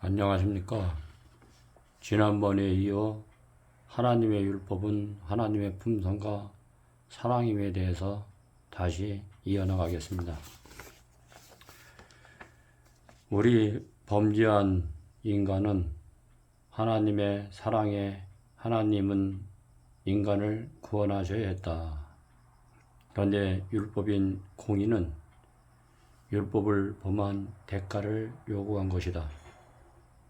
안녕하십니까. 지난번에 이어 하나님의 율법은 하나님의 품성과 사랑임에 대해서 다시 이어나가겠습니다. 우리 범죄한 인간은 하나님의 사랑에 하나님은 인간을 구원하셔야 했다. 그런데 율법인 공의는 율법을 범한 대가를 요구한 것이다.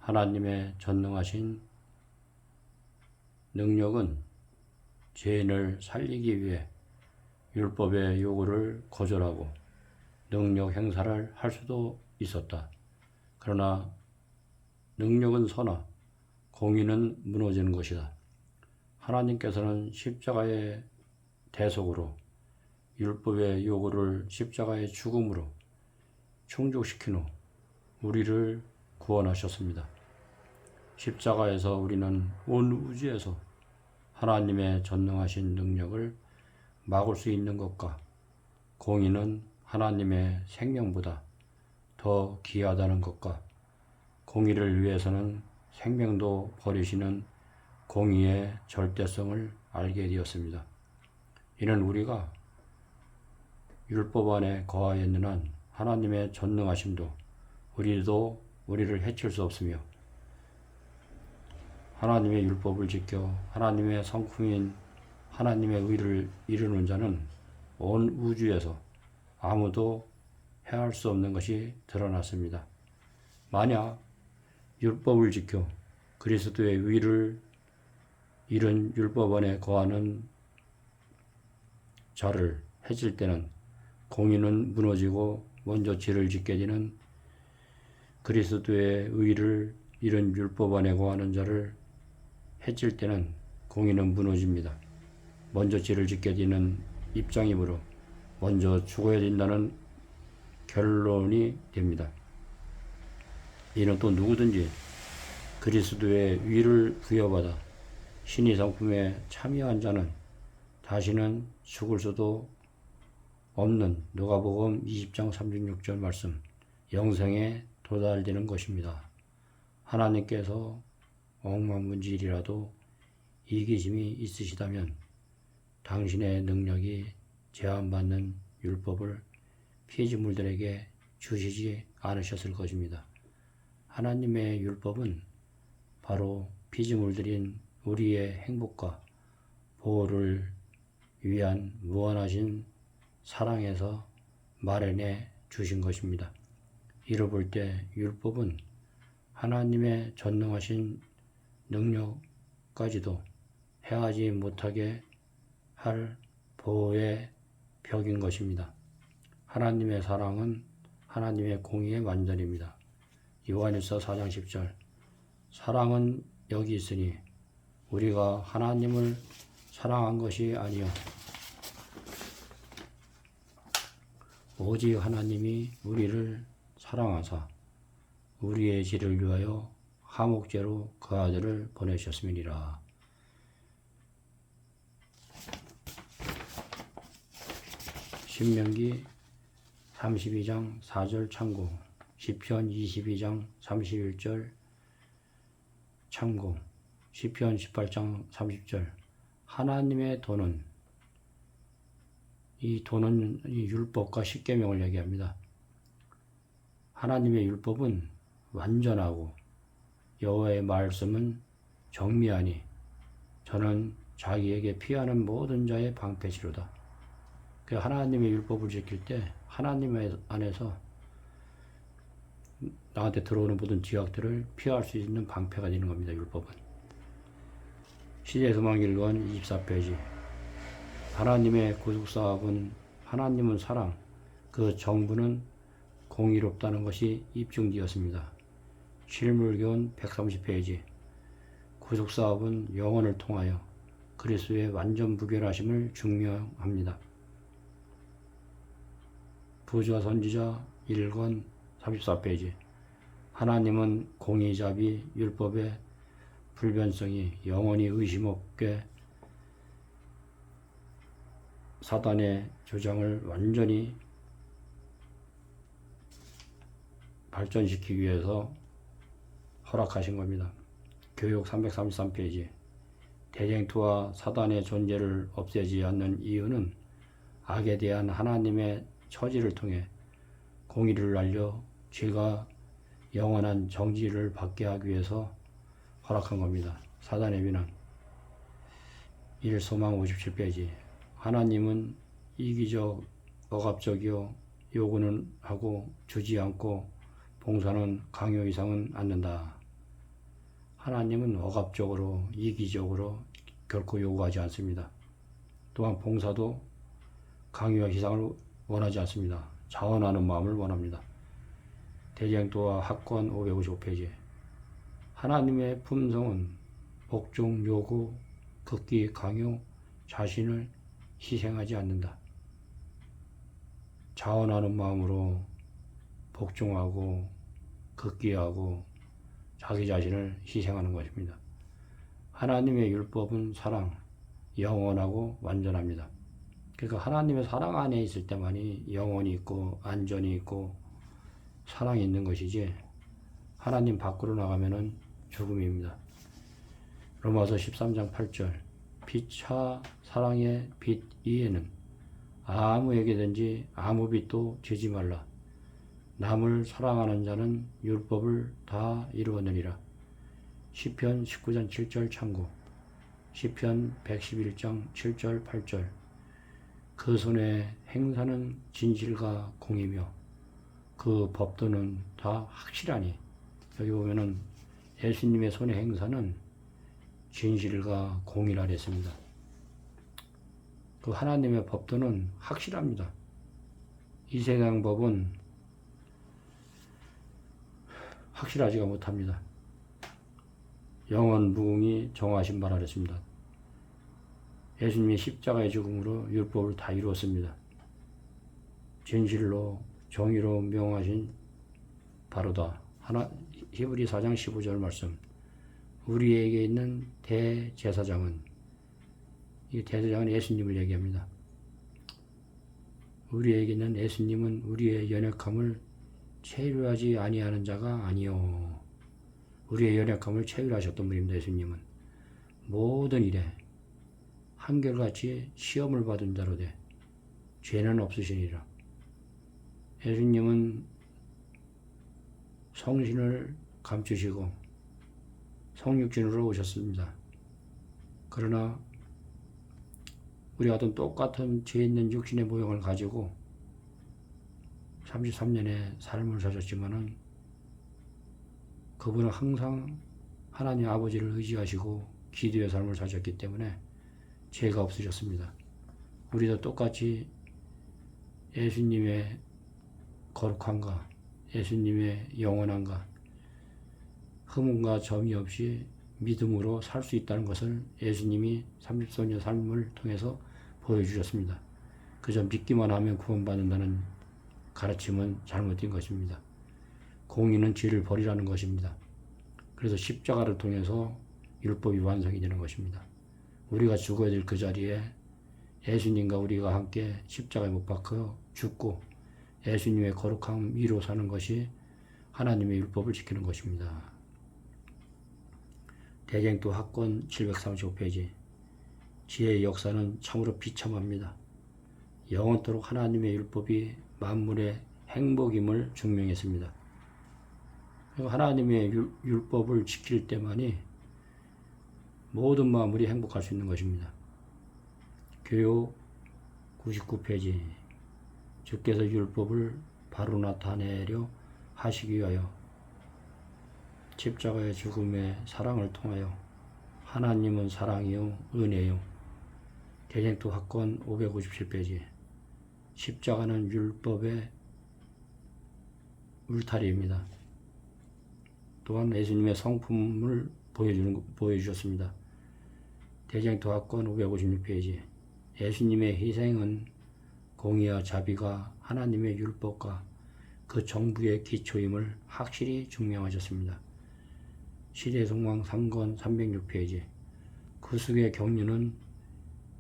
하나님의 전능하신 능력은 죄인을 살리기 위해 율법의 요구를 거절하고 능력 행사를 할 수도 있었다. 그러나 능력은 서나 공의는 무너지는 것이다. 하나님께서는 십자가의 대속으로 율법의 요구를 십자가의 죽음으로 충족시킨 후 우리를 구원하셨습니다. 십자가에서 우리는 온 우주에서 하나님의 전능하신 능력을 막을 수 있는 것과 공의는 하나님의 생명보다 더 귀하다는 것과 공의를 위해서는 생명도 버리시는 공의의 절대성을 알게 되었습니다. 이는 우리가 율법 안에 거하였는 한 하나님의 전능하심도 우리를 해칠 수 없으며 하나님의 율법을 지켜 하나님의 성품인 하나님의 의를 이루는 자는 온 우주에서 아무도 해할 수 없는 것이 드러났습니다. 만약 율법을 지켜 그리스도의 의를 이룬 율법 안에 거하는 자를 해칠 때는 공의는 무너지고 먼저 죄를 짓게 되는 그리스도의 의를 이룬 율법 안에 거하는 자를 해칠 때는 공의는 무너집니다. 먼저 죄를 짓게 되는 입장이므로 먼저 죽어야 된다는 결론이 됩니다. 이는 또 누구든지 그리스도의 위를 부여받아 신의 성품에 참여한 자는 다시는 죽을 수도 없는 누가복음 20장 36절 말씀 영생에 도달되는 것입니다. 하나님께서 억만문질이라도 이기심이 있으시다면 당신의 능력이 제한받는 율법을 피조물들에게 주시지 않으셨을 것입니다. 하나님의 율법은 바로 피조물들인 우리의 행복과 보호를 위한 무한하신 사랑에서 마련해 주신 것입니다. 이를 볼 때 율법은 하나님의 전능하신 능력까지도 해하지 못하게 할 보호의 벽인 것입니다. 하나님의 사랑은 하나님의 공의의 완전입니다. 요한일서 4장 10절 사랑은 여기 있으니 우리가 하나님을 사랑한 것이 아니요 오직 하나님이 우리를 사랑하사 우리의 죄를 위하여 화목제로 그 아들을 보내셨음이니라. 신명기 32장 4절 참고, 시편 22장 31절 참고, 시편 18장 30절 하나님의 도는 이 율법과 십계명을 얘기합니다. 하나님의 율법은 완전하고 여호와의 말씀은 정미하니 저는 자기에게 피하는 모든 자의 방패시로다. 그 하나님의 율법을 지킬 때 하나님 안에서 나한테 들어오는 모든 지각들을 피할 수 있는 방패가 되는 겁니다. 율법은. 시대소망일권 24페이지 하나님의 구속사업은 하나님은 사랑, 그 정부는 공의롭다는 것이 입증되었습니다. 실물교훈 130페이지 구속사업은 영혼을 통하여 그리스도의 완전 무결하심을 증명합니다. 부조선지자 1권 34페이지 하나님은 공의자비 율법의 불변성이 영원히 의심 없게 사단의 주장을 완전히 발전시키기 위해서 허락하신 겁니다. 교육 333페이지. 대쟁투와 사단의 존재를 없애지 않는 이유는 악에 대한 하나님의 처지를 통해 공의를 알려 죄가 영원한 정지를 받게 하기 위해서 허락한 겁니다. 사단의 비난. 1소망 57페이지. 하나님은 이기적, 억압적이요 요구는 하고 주지 않고 봉사는 강요 이상은 않는다. 하나님은 억압적으로, 이기적으로 결코 요구하지 않습니다. 또한 봉사도 강요와 희생을 원하지 않습니다. 자원하는 마음을 원합니다. 대쟁투와 학권 555페이지. 하나님의 품성은 복종, 요구, 극기, 강요, 자신을 희생하지 않는다. 자원하는 마음으로 복종하고 극기하고 자기 자신을 희생하는 것입니다. 하나님의 율법은 사랑, 영원하고 완전합니다. 그러니까 하나님의 사랑 안에 있을 때만이 영원이 있고 안전이 있고 사랑이 있는 것이지 하나님 밖으로 나가면은 죽음입니다. 로마서 13장 8절. 빛과 사랑의 빛 이에는 아무에게든지 아무 빛도 지지 말라. 남을 사랑하는 자는 율법을 다 이루었느니라. 시편 19장 7절 참고. 시편 111장 7절 8절. 그 손의 행사는 진실과 공이며 그 법도는 다 확실하니. 여기 보면은 예수님의 손의 행사는 진실과 공이라 했습니다. 그 하나님의 법도는 확실합니다. 이 세상 법은 확실하지가 못합니다. 영원 무궁이 정하신 바라 그랬습니다. 예수님이 십자가의 죽음으로 율법을 다 이루었습니다. 진실로 정의로 명하신 바로다. 히브리 4장 15절 말씀. 우리에게 있는 대제사장은, 이 대제사장은 예수님을 얘기합니다. 우리에게 있는 예수님은 우리의 연약함을 체휼하지 아니하는 자가 아니요. 우리의 연약함을 체휼하셨던 분입니다. 예수님은 모든 일에 한결같이 시험을 받은 자로 돼 죄는 없으시니라. 예수님은 성신을 감추시고 성육신으로 오셨습니다. 그러나 우리와 같은 똑같은 죄 있는 육신의 모형을 가지고 33년의 삶을 사셨지만은 그분은 항상 하나님 아버지를 의지하시고 기도의 삶을 사셨기 때문에 죄가 없으셨습니다. 우리도 똑같이 예수님의 거룩함과 예수님의 영원함과 흠과 점이 없이 믿음으로 살 수 있다는 것을 예수님이 30소년 삶을 통해서 보여주셨습니다. 그저 믿기만 하면 구원받는다는 가르침은 잘못된 것입니다. 공의는 죄를 버리라는 것입니다. 그래서 십자가를 통해서 율법이 완성이 되는 것입니다. 우리가 죽어야 될 그 자리에 예수님과 우리가 함께 십자가에 못 박혀 죽고 예수님의 거룩함 위로 사는 것이 하나님의 율법을 지키는 것입니다. 대쟁투 학권 735페이지. 지혜의 역사는 참으로 비참합니다. 영원토록 하나님의 율법이 만물의 행복임을 증명했습니다. 하나님의 율법을 지킬 때만이 모든 만물이 행복할 수 있는 것입니다. 교육 99페이지. 주께서 율법을 바로 나타내려 하시기 위하여 십자가의 죽음의 사랑을 통하여 하나님은 사랑이요 은혜요. 대쟁투 학권 557페이지. 십자가는 율법의 울타리입니다. 또한 예수님의 성품을 보여주셨습니다. 대쟁투 학권 556페이지. 예수님의 희생은 공의와 자비가 하나님의 율법과 그 정부의 기초임을 확실히 증명하셨습니다. 시대소망 3권 306페이지. 구속의 경륜은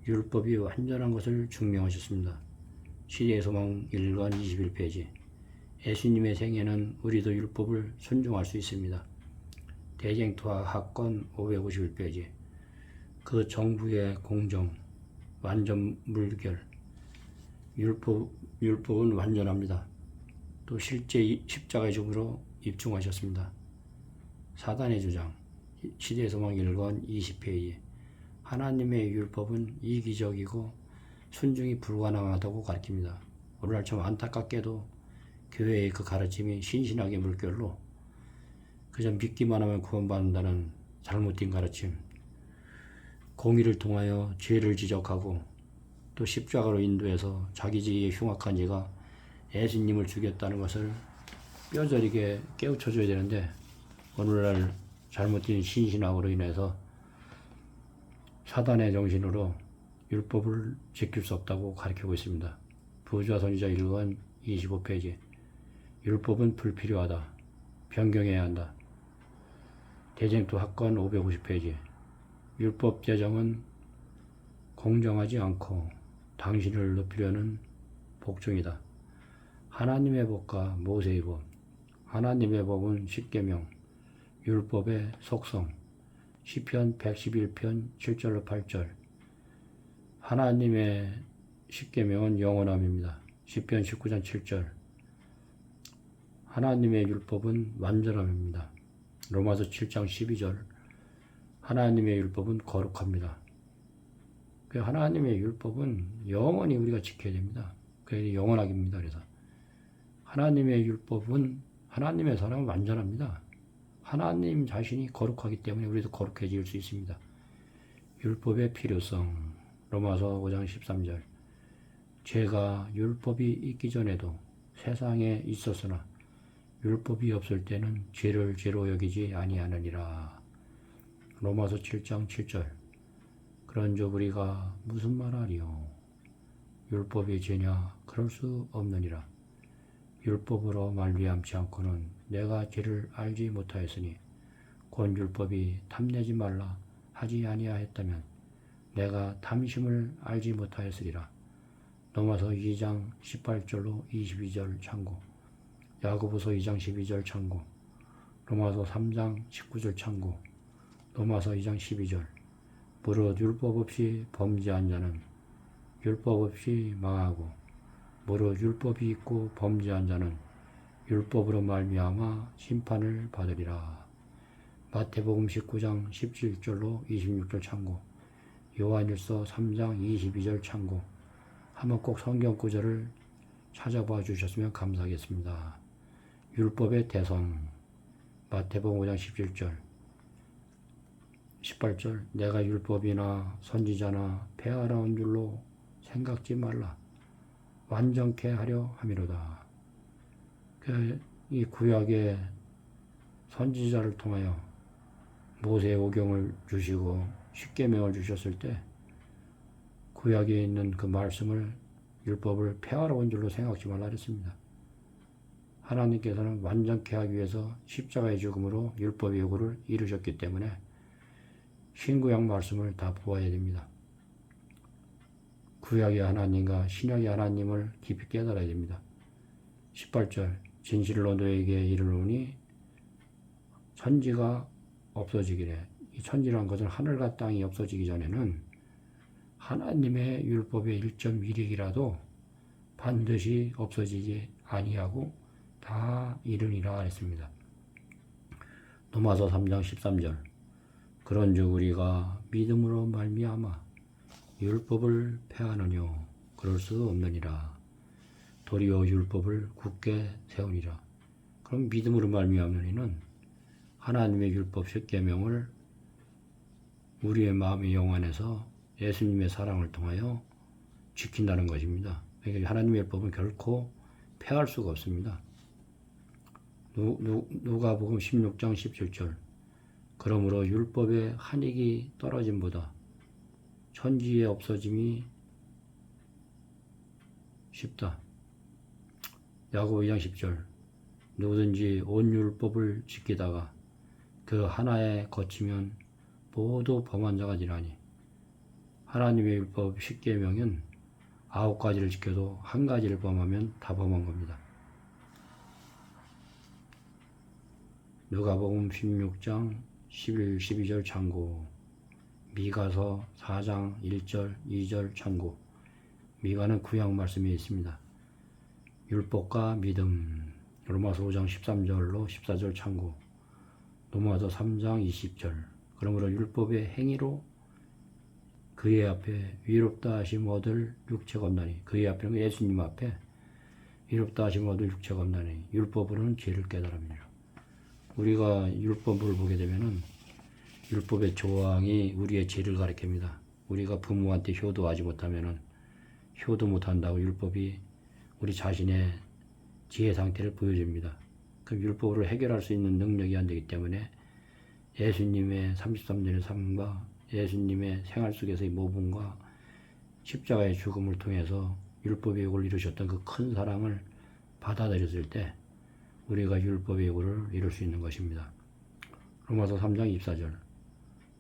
율법이 완전한 것을 증명하셨습니다. 시대소망 1권 21페이지. 예수님의 생애는 우리도 율법을 순종할 수 있습니다. 대쟁투학 학권 551페이지. 그 정부의 공정, 완전 물결, 율법은 완전합니다. 또 실제 십자가의 죽음으로 입증하셨습니다. 사단의 주장, 시대소망 1권 20페이지. 하나님의 율법은 이기적이고 순종이 불가능하다고 가르칩니다. 오늘날 좀 안타깝게도 교회의 그 가르침이 신신하게 물결로 그저 믿기만 하면 구원받는다는 잘못된 가르침, 공의를 통하여 죄를 지적하고 또 십자가로 인도해서 자기 지위의 흉악한 죄가 예수님을 죽였다는 것을 뼈저리게 깨우쳐줘야 되는데 오늘날 잘못된 신신학으로 인해서 사단의 정신으로 율법을 지킬 수 없다고 가르치고 있습니다. 부조와 선지자 1권 25페이지. 율법은 불필요하다. 변경해야 한다. 대쟁투 학권 550페이지. 율법 제정은 공정하지 않고 당신을 높이려는 복종이다. 하나님의 법과 모세의 법. 하나님의 법은 십계명, 율법의 속성. 시편 111편 7절로 8절. 하나님의 십계명은 영원함입니다. 시편 19장 7절. 하나님의 율법은 완전함입니다. 로마서 7장 12절. 하나님의 율법은 거룩합니다. 하나님의 율법은 영원히 우리가 지켜야 됩니다. 그게 영원하기입니다. 그래서 하나님의 율법은 하나님의 사랑은 완전합니다. 하나님 자신이 거룩하기 때문에 우리도 거룩해질 수 있습니다. 율법의 필요성. 로마서 5장 13절. 죄가 율법이 있기 전에도 세상에 있었으나 율법이 없을 때는 죄를 죄로 여기지 아니하느니라. 로마서 7장 7절. 그런즉 우리가 무슨 말하리요? 율법이 죄냐? 그럴 수 없느니라. 율법으로 말미암지 않고는 내가 죄를 알지 못하였으니 곧 율법이 탐내지 말라 하지 아니하였다면 내가 탐심을 알지 못하였으리라. 로마서 2장 18절로 22절 참고. 야고보서 2장 12절 참고. 로마서 3장 19절 참고. 로마서 2장 12절. 무릇 율법 없이 범죄한 자는 율법 없이 망하고 무릇 율법이 있고 범죄한 자는 율법으로 말미암아 심판을 받으리라. 마태복음 19장 17절로 26절 참고. 요한일서 3장 22절 참고. 한번 꼭 성경 구절을 찾아봐 주셨으면 감사하겠습니다. 율법의 대성. 마태복음 5장 17절 18절. 내가 율법이나 선지자나 폐하라온 줄로 생각지 말라. 완전케 하려 함이로다. 이 구약의 선지자를 통하여 모세의 오경을 주시고 십계명을 주셨을 때 구약에 있는 그 말씀을 율법을 폐하라온 줄로 생각지 말라 그랬습니다. 하나님께서는 완전케 하기 위해서 십자가의 죽음으로 율법의 요구를 이루셨기 때문에 신구약 말씀을 다 보아야 됩니다. 구약의 하나님과 신약의 하나님을 깊이 깨달아야 됩니다. 18절. 진실로 너에게 이르노니 천지가 없어지기래. 이 천지란 것은 하늘과 땅이 없어지기 전에는 하나님의 율법의 1.1익이라도 반드시 없어지지 아니하고 다 이르니라 했습니다. 로마서 3장 13절. 그런즉 우리가 믿음으로 말미암아 율법을 폐하느뇨? 그럴 수 없느니라. 도리어 율법을 굳게 세우니라. 그럼 믿음으로 말미암는 이는 하나님의 율법 십계명을 우리의 마음의 영안에서 예수님의 사랑을 통하여 지킨다는 것입니다. 그러니까 하나님의 율법은 결코 폐할 수가 없습니다. 누가복음 16장 17절. 그러므로 율법의 한 익이 떨어짐보다 천지의 없어짐이 쉽다. 야고보 2장 10절. 누구든지 온 율법을 지키다가 그 하나에 거치면 모두 범한 자가 되나니. 하나님의 율법 십계명은 9가지를 지켜도 한 가지를 범하면 다 범한 겁니다. 누가복음 16장 11, 12절 참고, 미가서 4장 1절, 2절 참고. 미가는 구약 말씀이 있습니다. 율법과 믿음, 로마서 5장 13절로 14절 참고, 로마서 3장 20절. 그러므로 율법의 행위로 그의 앞에 위롭다 하심 얻을 육체가 없나니, 그의 앞에는 예수님 앞에 위롭다 하심 얻을 육체가 없나니 율법으로는 죄를 깨달음이라. 우리가 율법을 보게 되면은 율법의 조항이 우리의 죄를 가리킵니다. 우리가 부모한테 효도하지 못하면은 효도 못한다고 율법이 우리 자신의 지혜 상태를 보여줍니다. 그럼 율법으로 해결할 수 있는 능력이 안 되기 때문에 예수님의 33년의 삶과 예수님의 생활 속에서의 모범과 십자가의 죽음을 통해서 율법의 요구를 이루셨던 그 큰 사랑을 받아들였을 때 우리가 율법의 요구를 이룰 수 있는 것입니다. 로마서 3장 24절.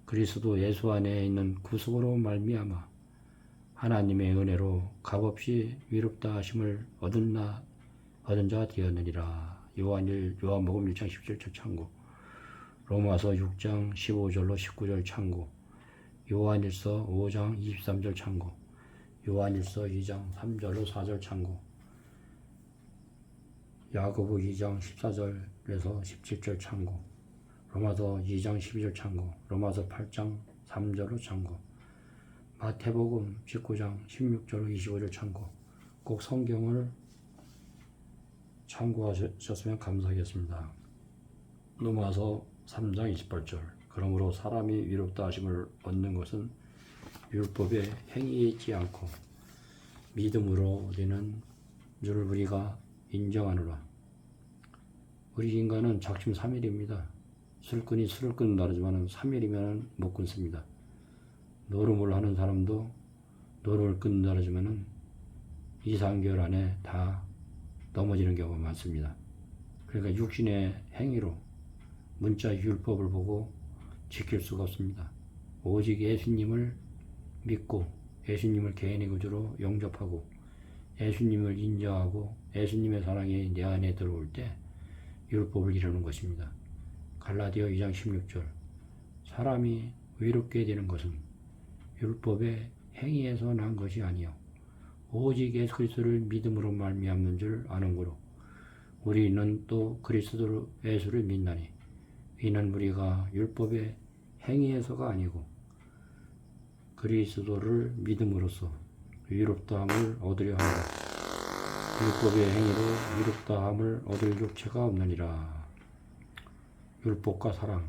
그리스도 예수 안에 있는 구속으로 말미암아 하나님의 은혜로 값없이 위롭다 하심을 얻은 자 되었느니라. 요한복음 1장 17절 참고, 로마서 6장 15절로 19절 참고, 요한일서 5장 23절 참고, 요한일서 2장 3절로 4절 참고, 야고보 2장 14절에서 17절 참고, 로마서 2장 12절 참고, 로마서 8장 3절로 참고, 마태복음 19장 16절로 25절 참고. 꼭 성경을 참고하셨으면 감사하겠습니다. 로마서 3장 28절. 그러므로 사람이 위롭다 하심을 얻는 것은 율법의 행위에 있지 않고 믿음으로 되는 줄 우리가 인정하노라. 우리 인간은 작심 3일입니다. 술꾼이 술을 끊는다 하지만 3일이면 못 끊습니다. 노름을 하는 사람도 노름을 끊는다 하지만 2, 3개월 안에 다 넘어지는 경우가 많습니다. 그러니까 육신의 행위로 문자 율법을 보고 지킬 수가 없습니다. 오직 예수님을 믿고 예수님을 개인의 구주로 영접하고 예수님을 인정하고 예수님의 사랑이 내 안에 들어올 때 율법을 이루는 것입니다. 갈라디아 2장 16절. 사람이 의롭게 되는 것은 율법의 행위에서 난 것이 아니요 오직 예수 그리스도를 믿음으로 말미암는 줄 아는 거로 우리는 또 그리스도 예수를 믿나니 이는 우리가 율법의 행위에서가 아니고 그리스도를 믿음으로써 위롭다함을 얻으려 하노라. 율법의 행위로 위롭다함을 얻을 육체가 없느니라. 율법과 사랑.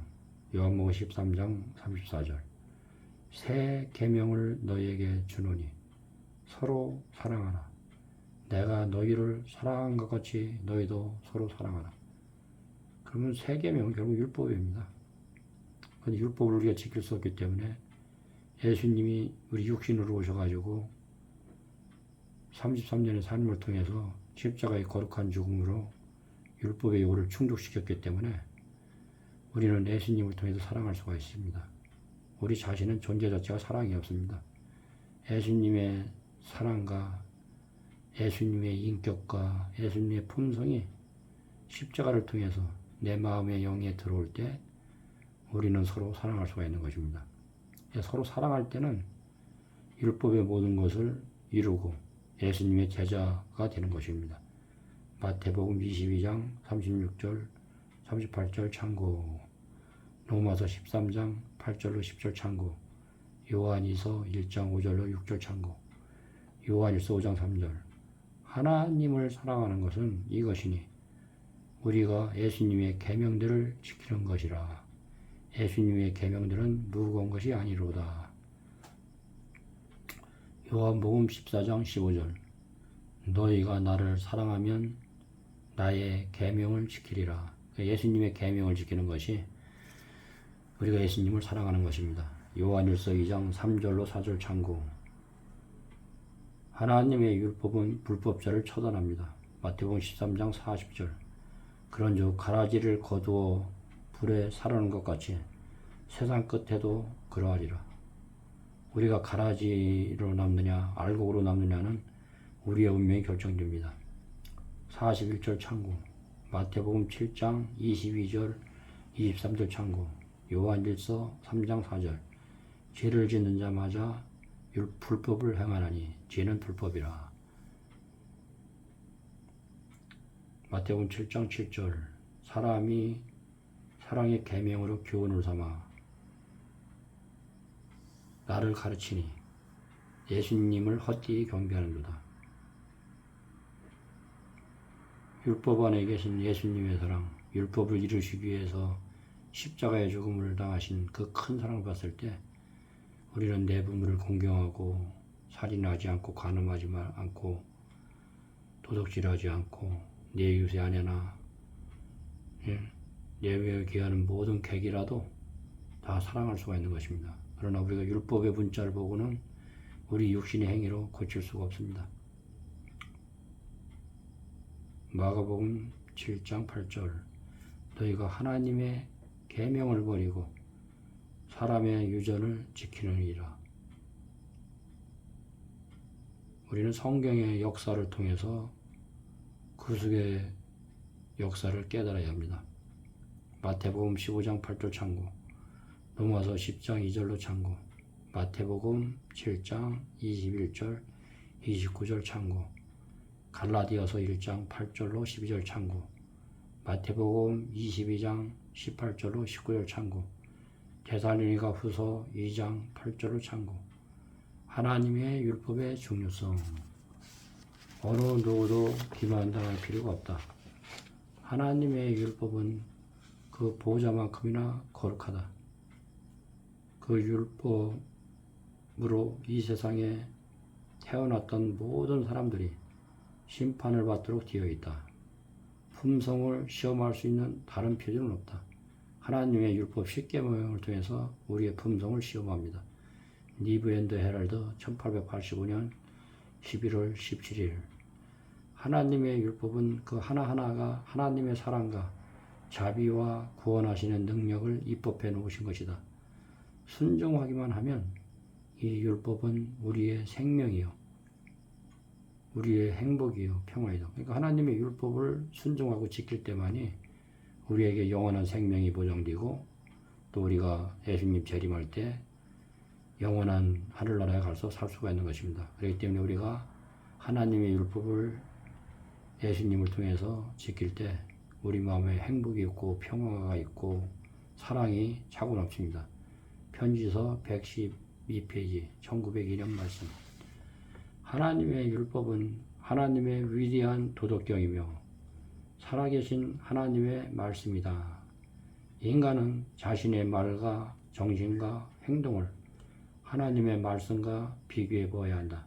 요한복음 13장 34절. 새 계명을 너희에게 주노니 서로 사랑하라. 내가 너희를 사랑한 것 같이 너희도 서로 사랑하라. 그러면 새 계명은 결국 율법입니다. 그런데 율법을 우리가 지킬 수 없기 때문에 예수님이 우리 육신으로 오셔가지고 33년의 삶을 통해서 십자가의 거룩한 죽음으로 율법의 요구를 충족시켰기 때문에 우리는 예수님을 통해서 사랑할 수가 있습니다. 우리 자신은 존재 자체가 사랑이 없습니다. 예수님의 사랑과 예수님의 인격과 예수님의 품성이 십자가를 통해서 내 마음의 영에 들어올 때 우리는 서로 사랑할 수가 있는 것입니다. 서로 사랑할 때는 율법의 모든 것을 이루고 예수님의 제자가 되는 것입니다. 마태복음 22장 36절 38절 참고, 로마서 13장 8절로 10절 참고, 요한이서 1장 5절로 6절 참고, 요한일서 5장 3절. 하나님을 사랑하는 것은 이것이니 우리가 예수님의 계명들을 지키는 것이라. 예수님의 계명들은 무거운 것이 아니로다. 요한복음 14장 15절. 너희가 나를 사랑하면 나의 계명을 지키리라. 예수님의 계명을 지키는 것이 우리가 예수님을 사랑하는 것입니다. 요한일서 2장 3절로 4절 참고. 하나님의 율법은 불법자를 처단합니다. 마태복음 13장 40절. 그런즉 가라지를 거두어 불에 사르는 것 같이 세상 끝에도 그러하리라. 우리가 가라지로 남느냐 알곡으로 남느냐는 우리의 운명이 결정됩니다. 41절 참고. 마태복음 7장 22절 23절 참고. 요한일서 3장 4절. 죄를 짓는 자마자 불법을 행하나니 죄는 불법이라. 마태복음 7장 7절. 사람이 사랑의 계명으로 교훈을 삼아 나를 가르치니 예수님을 헛되이 경배하는도다. 율법 안에 계신 예수님의 사랑, 율법을 이루시기 위해서 십자가의 죽음을 당하신 그 큰 사랑을 봤을 때 우리는 내 부모를 공경하고 살인하지 않고 간음하지 않고 도둑질하지 않고 내 이웃의 아내나 내외에 기하는 모든 객이라도 다 사랑할 수가 있는 것입니다. 그러나 우리가 율법의 문자를 보고는 우리 육신의 행위로 고칠 수가 없습니다. 마가복음 7장 8절. 너희가 하나님의 계명을 버리고 사람의 유전을 지키느니라. 우리는 성경의 역사를 통해서 구속의 역사를 깨달아야 합니다. 마태복음 15장 8절 참고, 로마서 10장 2절로 참고, 마태복음 7장 21절 29절 참고, 갈라디아서 1장 8절로 12절 참고, 마태복음 22장 18절로 19절 참고, 데살로니가 후서 2장 8절로 참고. 하나님의 율법의 중요성. 어느 누구도 기만당할 필요가 없다. 하나님의 율법은 그 보좌만큼이나 거룩하다. 그 율법으로 이 세상에 태어났던 모든 사람들이 심판을 받도록 되어 있다. 품성을 시험할 수 있는 다른 표준은 없다. 하나님의 율법 10계명을 통해서 우리의 품성을 시험합니다. 리브 앤드 헤럴드 1885년 11월 17일. 하나님의 율법은 그 하나하나가 하나님의 사랑과 자비와 구원하시는 능력을 입법해 놓으신 것이다. 순종하기만 하면 이 율법은 우리의 생명이요, 우리의 행복이요, 평화이다. 그러니까 하나님의 율법을 순종하고 지킬 때만이 우리에게 영원한 생명이 보장되고, 또 우리가 예수님 재림할 때 영원한 하늘나라에 가서 살 수가 있는 것입니다. 그렇기 때문에 우리가 하나님의 율법을 예수님을 통해서 지킬 때 우리 마음에 행복이 있고 평화가 있고 사랑이 차고 넘칩니다. 편지서 112페이지 1902년 말씀. 하나님의 율법은 하나님의 위대한 도덕경이며 살아계신 하나님의 말씀이다. 인간은 자신의 말과 정신과 행동을 하나님의 말씀과 비교해 보아야 한다.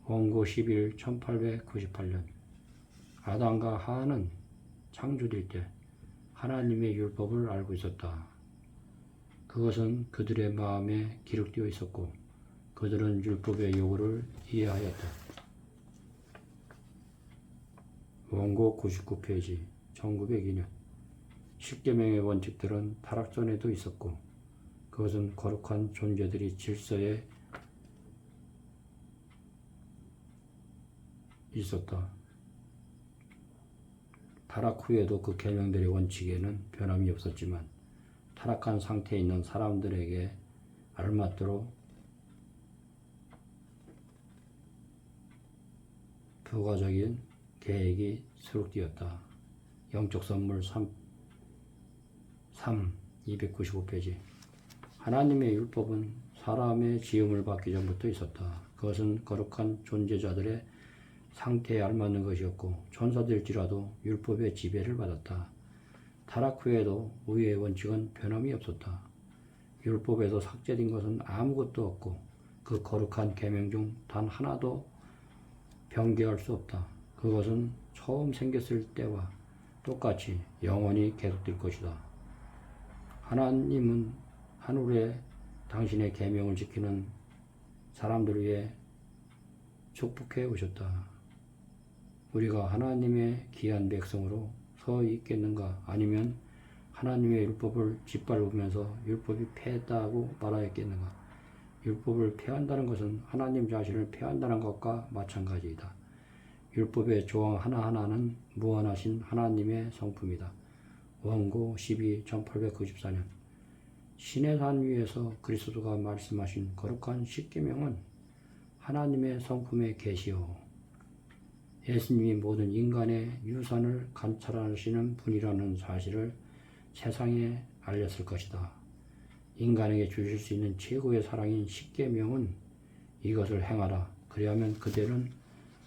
원고 11, 1898년. 아담과 하와는 창조될 때 하나님의 율법을 알고 있었다. 그것은 그들의 마음에 기록되어 있었고 그들은 율법의 요구를 이해하였다. 원고 99페이지 1902년. 10계명의 원칙들은 타락 전에도 있었고 그것은 거룩한 존재들이 질서에 있었다. 타락 후에도 그 계명들의 원칙에는 변함이 없었지만 타락한 상태에 있는 사람들에게 알맞도록 부가적인 계획이 수록되었다. 영적 선물 295페이지. 하나님의 율법은 사람의 지음을 받기 전부터 있었다. 그것은 거룩한 존재자들의 상태에 알맞는 것이었고 천사들일지라도 율법의 지배를 받았다. 타락 후에도 우리의 원칙은 변함이 없었다. 율법에서 삭제된 것은 아무것도 없고 그 거룩한 계명 중 단 하나도 변개할 수 없다. 그것은 처음 생겼을 때와 똑같이 영원히 계속될 것이다. 하나님은 하늘에 당신의 계명을 지키는 사람들을 위해 축복해 오셨다. 우리가 하나님의 귀한 백성으로 서 있겠는가? 아니면 하나님의 율법을 짓밟으면서 율법이 패했다고 말하였겠는가? 율법을 폐한다는 것은 하나님 자신을 폐한다는 것과 마찬가지이다. 율법의 조항 하나하나는 무한하신 하나님의 성품이다. 원고 12/1894년 시내산 위에서 그리스도가 말씀하신 거룩한 십계명은 하나님의 성품의 계시요 예수님이 모든 인간의 유산을 관찰하시는 분이라는 사실을 세상에 알렸을 것이다. 인간에게 주실 수 있는 최고의 사랑인 십계명은 이것을 행하라. 그리하면 그들은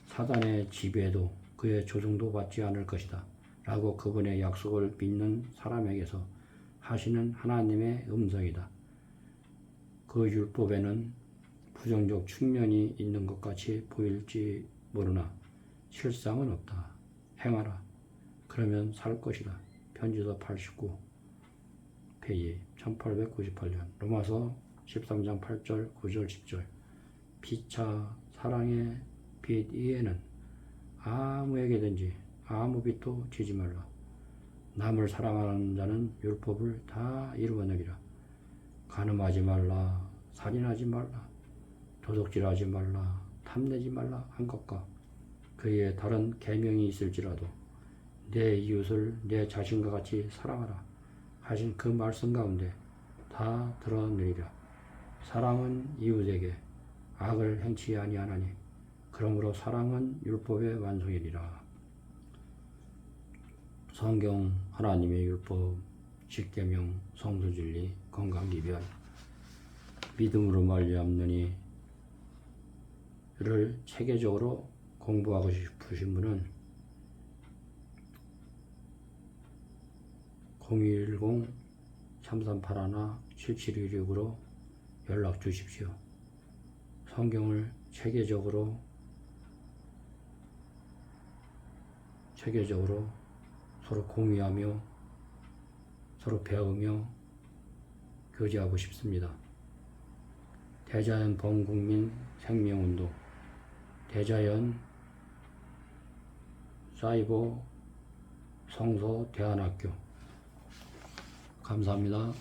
사단의 지배도 그의 조종도 받지 않을 것이다. 라고 그분의 약속을 믿는 사람에게서 하시는 하나님의 음성이다. 그 율법에는 부정적 측면이 있는 것 같이 보일지 모르나 실상은 없다. 행하라. 그러면 살 것이다. 편지서 89 페이지 1898년 로마서 13장 8절 9절 10절 피차 사랑의 빛 이에는 아무에게든지 아무 빛도 지지 말라. 남을 사랑하는 자는 율법을 다 이루어내리라. 간음하지 말라. 살인하지 말라. 도둑질하지 말라. 탐내지 말라 한 것과 그의 다른 계명이 있을지라도 내 이웃을 내 자신과 같이 사랑하라 하신 그 말씀 가운데 다 드러내리라. 사랑은 이웃에게 악을 행치 아니하나니 그러므로 사랑은 율법의 완성이니라. 성경 하나님의 율법, 십계명, 성수진리, 건강기별, 믿음으로 말미암느니 를 체계적으로 공부하고 싶으신 분은 010-3381-7716으로 연락 주십시오. 성경을 체계적으로 서로 공유하며 서로 배우며 교제하고 싶습니다. 대자연 범국민 생명운동, 대자연 사이버 성서 대안학교. 감사합니다.